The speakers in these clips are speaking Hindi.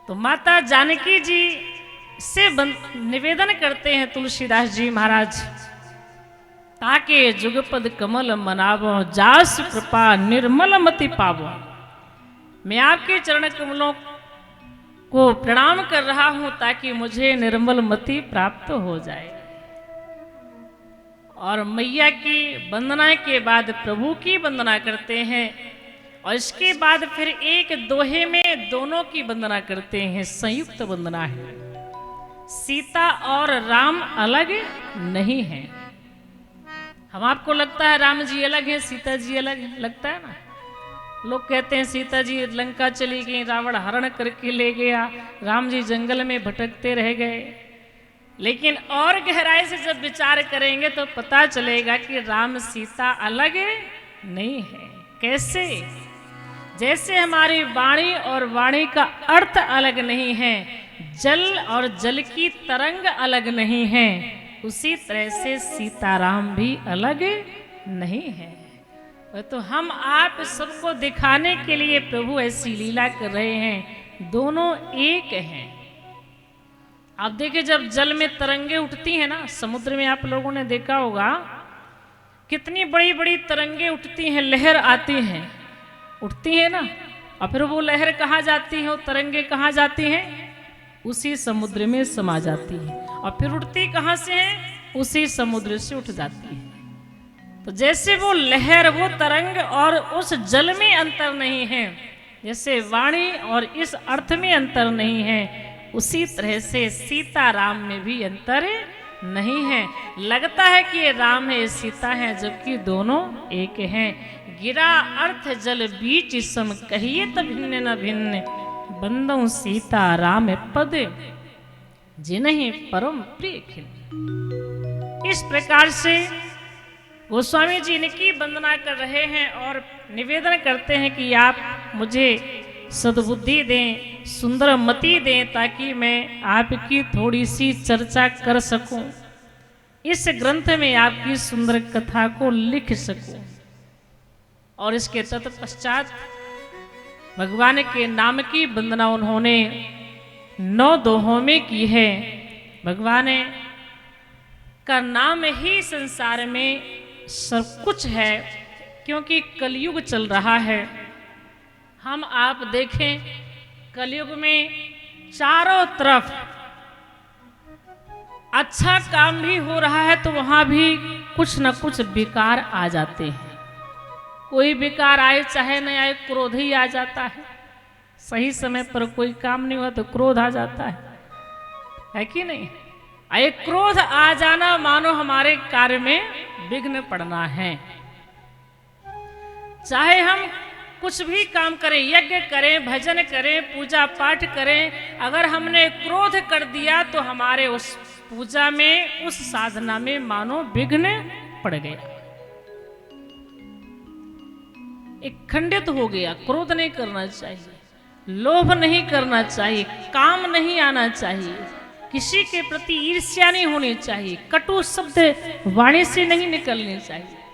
तो माता जानकी जी से निवेदन करते हैं तुलसीदास जी महाराज, ताके जुगपद कमल मनावो जास कृपा निर्मल मति पावो। मैं आपके चरण कमलों को प्रणाम कर रहा हूं ताकि मुझे निर्मल मति प्राप्त हो जाए। और मैया की वंदना के बाद प्रभु की वंदना करते हैं और इसके बाद फिर एक दोहे में दोनों की वंदना करते हैं। संयुक्त वंदना है। सीता और राम अलग नहीं है। हम आपको लगता है राम जी अलग हैं, सीता जी अलग हैं, लगता है ना। लोग कहते हैं सीता जी लंका चली गई, रावण हरण करके ले गया, राम जी जंगल में भटकते रह गए। लेकिन और गहराई से जब विचार करेंगे तो पता चलेगा कि राम सीता अलग नहीं है। कैसे? जैसे हमारी वाणी और वाणी का अर्थ अलग नहीं है, जल और जल की तरंग अलग नहीं है, उसी तरह से सीताराम भी अलग नहीं है। तो हम आप सबको दिखाने के लिए प्रभु ऐसी लीला कर रहे हैं, दोनों एक हैं। आप देखिए जब जल में तरंगे उठती हैं ना, समुद्र में आप लोगों ने देखा होगा कितनी बड़ी बड़ी तरंगे उठती हैं, लहर आती हैं, उठती है ना, और फिर वो लहर कहाँ जाती है, वो तरंगे कहाँ जाती हैं, उसी समुद्र में समा जाती है, और फिर उठती कहाँ से है, उसी समुद्र से उठ जाती है। तो जैसे वो लहर, वो तरंग और उस जल में अंतर नहीं है, जैसे वाणी और इस अर्थ में अंतर नहीं है, उसी तरह से सीताराम में भी अंतर नहीं है। लगता है कि ये राम है, ये सीता है, जबकि दोनों एक हैं। गिरा अर्थ जल बीच सम कहिए त भिन्न न भिन्न, बंदों सीता राम पद जिन्हीं परम प्रिय खिल। इस प्रकार से गोस्वामी जी इनकी वंदना कर रहे हैं और निवेदन करते हैं कि आप मुझे सद्बुद्धि दें, सुंदर मति दें, ताकि मैं आपकी थोड़ी सी चर्चा कर सकूं, इस ग्रंथ में आपकी सुंदर कथा को लिख सकूं। और इसके तत्पश्चात भगवान के नाम की वंदना उन्होंने 9 दोहों में की है। भगवान का नाम ही संसार में सब कुछ है, क्योंकि कलयुग चल रहा है। हम आप देखें कलयुग में चारों तरफ अच्छा काम भी हो रहा है तो वहां भी कुछ न कुछ विकार आ जाते हैं। कोई विकार आए चाहे नहीं आए, क्रोध ही आ जाता है। सही समय पर कोई काम नहीं हुआ तो क्रोध आ जाता है कि नहीं? ये क्रोध आ जाना मानो हमारे कार्य में विघ्न पड़ना है। चाहे हम कुछ भी काम करें, यज्ञ करें, भजन करें, पूजा पाठ करें, अगर हमने क्रोध कर दिया तो हमारे उस पूजा में, उस साधना में मानो विघ्न पड़ गया, एक खंडित हो गया। क्रोध नहीं करना चाहिए, लोभ नहीं करना चाहिए, काम नहीं आना चाहिए, किसी के प्रति ईर्ष्या नहीं होनी चाहिए, कटु शब्द वाणी से नहीं निकलने चाहिए।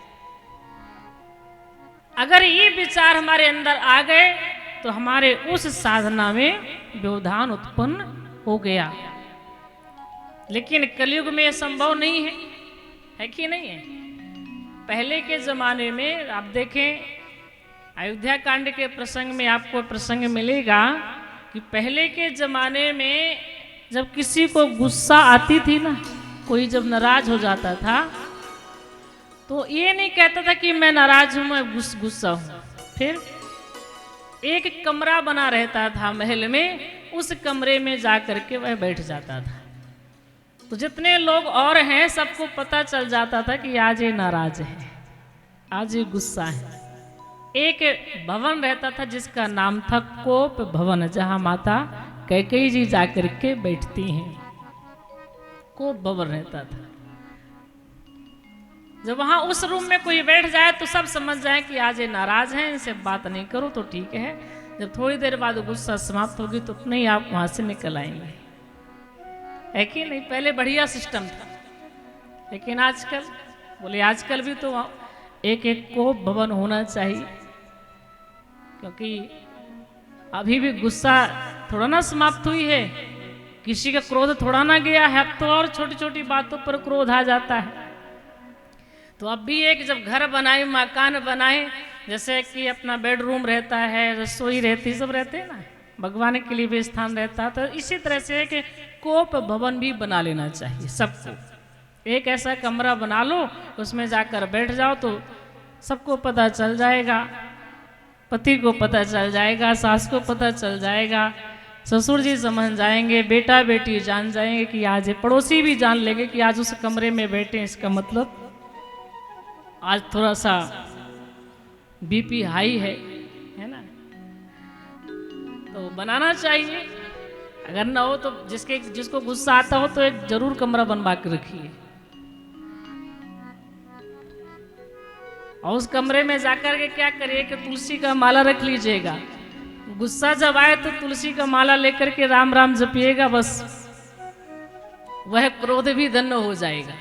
अगर ये विचार हमारे अंदर आ गए तो हमारे उस साधना में व्यवधान उत्पन्न हो गया। लेकिन कलयुग में यह संभव नहीं है कि नहीं है? पहले के जमाने में आप देखें, अयोध्या कांड के प्रसंग में आपको प्रसंग मिलेगा कि पहले के जमाने में जब किसी को गुस्सा आती थी ना, कोई जब नाराज हो जाता था तो ये नहीं कहता था कि मैं नाराज हूं, मैं गुस्सा हूं। फिर एक कमरा बना रहता था महल में, उस कमरे में जाकर के वह बैठ जाता था। तो जितने लोग और हैं सबको पता चल जाता था कि आज ये नाराज है, आज ये गुस्सा है। एक भवन रहता था जिसका नाम था कोप भवन, जहां माता कैकेयी जी जाकर के बैठती हैं। कोप भवन रहता था। जब वहां उस रूम में कोई बैठ जाए तो सब समझ जाए कि आज ये नाराज हैं, इनसे बात नहीं करो तो ठीक है। जब थोड़ी देर बाद गुस्सा समाप्त होगी तो अपने ही आप वहां से निकल आएंगे, है कि नहीं? पहले बढ़िया सिस्टम था, लेकिन आजकल बोले आजकल भी तो एक एक कोप भवन होना चाहिए, क्योंकि अभी भी गुस्सा थोड़ा ना समाप्त हुई है, किसी का क्रोध थोड़ा ना गया है। अब तो और छोटी छोटी बातों पर क्रोध आ जाता है। तो अब भी एक जब घर बनाए, मकान बनाए, जैसे कि अपना बेडरूम रहता है, रसोई रहती, सब रहते हैं ना, भगवान के लिए भी स्थान रहता है। तो इसी तरह से कि कोप भवन भी बना लेना चाहिए सबको। एक ऐसा कमरा बना लो, उसमें जाकर बैठ जाओ तो सबको पता चल जाएगा, पति को पता चल जाएगा, सास को पता चल जाएगा, ससुर जी समझ जाएंगे, बेटा बेटी जान जाएंगे कि आज, पड़ोसी भी जान लेंगे कि आज उस कमरे में बैठे, इसका मतलब आज थोड़ा सा बीपी हाई है ना। तो बनाना चाहिए। अगर ना हो तो जिसको गुस्सा आता हो तो एक जरूर कमरा बनवा के रखिए, और उस कमरे में जाकर के क्या करिए कि तुलसी का माला रख लीजिएगा। गुस्सा जब आए तो तुलसी का माला लेकर के राम राम जपिएगा, बस वह क्रोध भी धन्य हो जाएगा।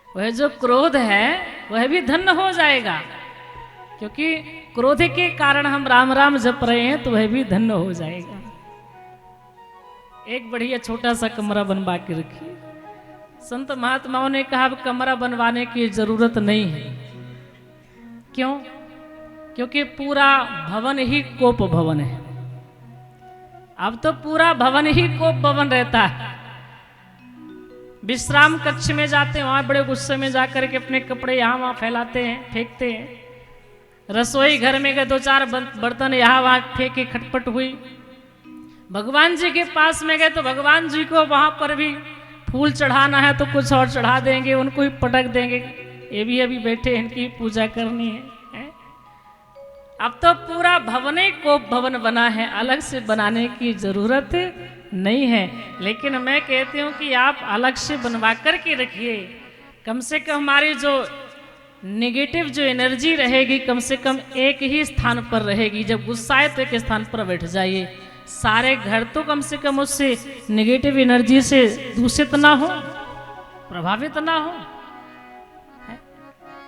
वह जो क्रोध है वह भी धन्य हो जाएगा, क्योंकि क्रोध के कारण हम राम राम जप रहे हैं, तो वह भी धन्य हो जाएगा। एक बढ़िया छोटा सा कमरा बनवा के रखिए। संत महात्माओं ने कहा अब कमरा बनवाने की जरूरत नहीं है। क्यों? क्योंकि पूरा भवन ही कोप भवन है। अब तो पूरा भवन ही कोप भवन रहता है। विश्राम कक्ष में जाते हैं, वहां बड़े गुस्से में जाकर के अपने कपड़े यहाँ वहां फैलाते हैं, फेंकते हैं। रसोई घर में गए, 2-4 बर्तन यहाँ वहां फेंके, खटपट हुई। भगवान जी के पास में गए तो भगवान जी को वहां पर भी फूल चढ़ाना है तो कुछ और चढ़ा देंगे, उनको ही पटक देंगे, ये भी अभी बैठे, इनकी पूजा करनी है। अब तो पूरा भवन ही कोप भवन बना है, अलग से बनाने की जरूरत नहीं है। लेकिन मैं कहती हूँ कि आप अलग से बनवा कर के रखिए, कम से कम हमारी जो नेगेटिव जो एनर्जी रहेगी कम से कम एक ही स्थान पर रहेगी। जब गुस्सा आए तो एक स्थान पर बैठ जाइए, सारे घर तो कम से कम उससे नेगेटिव एनर्जी से दूषित ना हो, प्रभावित ना हो।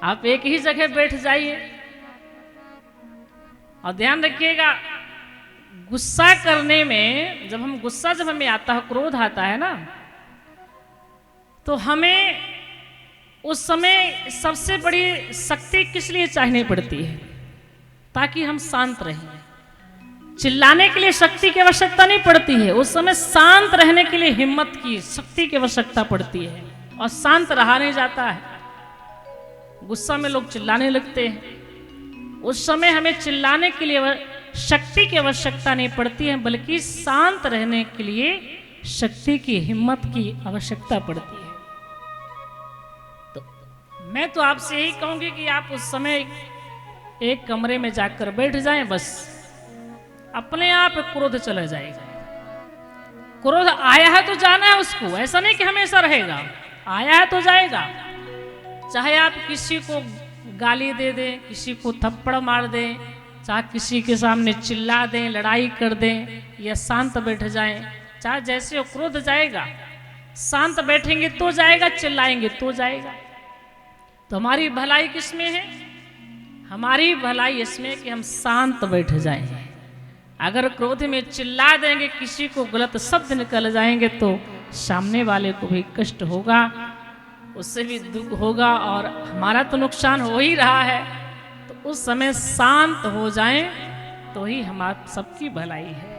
आप एक ही जगह बैठ जाइए। और ध्यान रखिएगा, गुस्सा करने में जब हमें आता है, क्रोध आता है ना, तो हमें उस समय सबसे बड़ी शक्ति किस लिए चाहिए पड़ती है? ताकि हम शांत रहें। चिल्लाने के लिए शक्ति की आवश्यकता नहीं पड़ती है, उस समय शांत रहने के लिए हिम्मत की, शक्ति की आवश्यकता पड़ती है, और शांत रहा नहीं जाता है। गुस्सा में लोग चिल्लाने लगते हैं, उस समय हमें चिल्लाने के लिए शक्ति की आवश्यकता नहीं पड़ती है, बल्कि शांत रहने के लिए शक्ति की, हिम्मत की आवश्यकता पड़ती है। तो मैं तो आपसे यही कहूंगी कि आप उस समय एक कमरे में जाकर बैठ जाएं, बस अपने आप क्रोध चला जाएगा। क्रोध आया है तो जाना है उसको, ऐसा नहीं कि हमेशा रहेगा, आया है तो जाएगा। चाहे आप किसी को गाली दे दें, किसी को थप्पड़ मार दें, चाहे किसी के सामने चिल्ला दें, लड़ाई कर दें, या शांत बैठ जाएं, चाहे जैसे हो, क्रोध जाएगा। शांत बैठेंगे तो जाएगा, चिल्लाएंगे तो जाएगा। तो हमारी भलाई किसमें है? हमारी भलाई इसमें कि हम शांत बैठ जाएं। अगर क्रोध में चिल्ला देंगे, किसी को गलत शब्द निकल जाएंगे, तो सामने वाले को भी कष्ट होगा, उससे भी दुख होगा, और हमारा तो नुकसान हो ही रहा है। तो उस समय शांत हो जाएं तो ही हमारी सबकी भलाई है।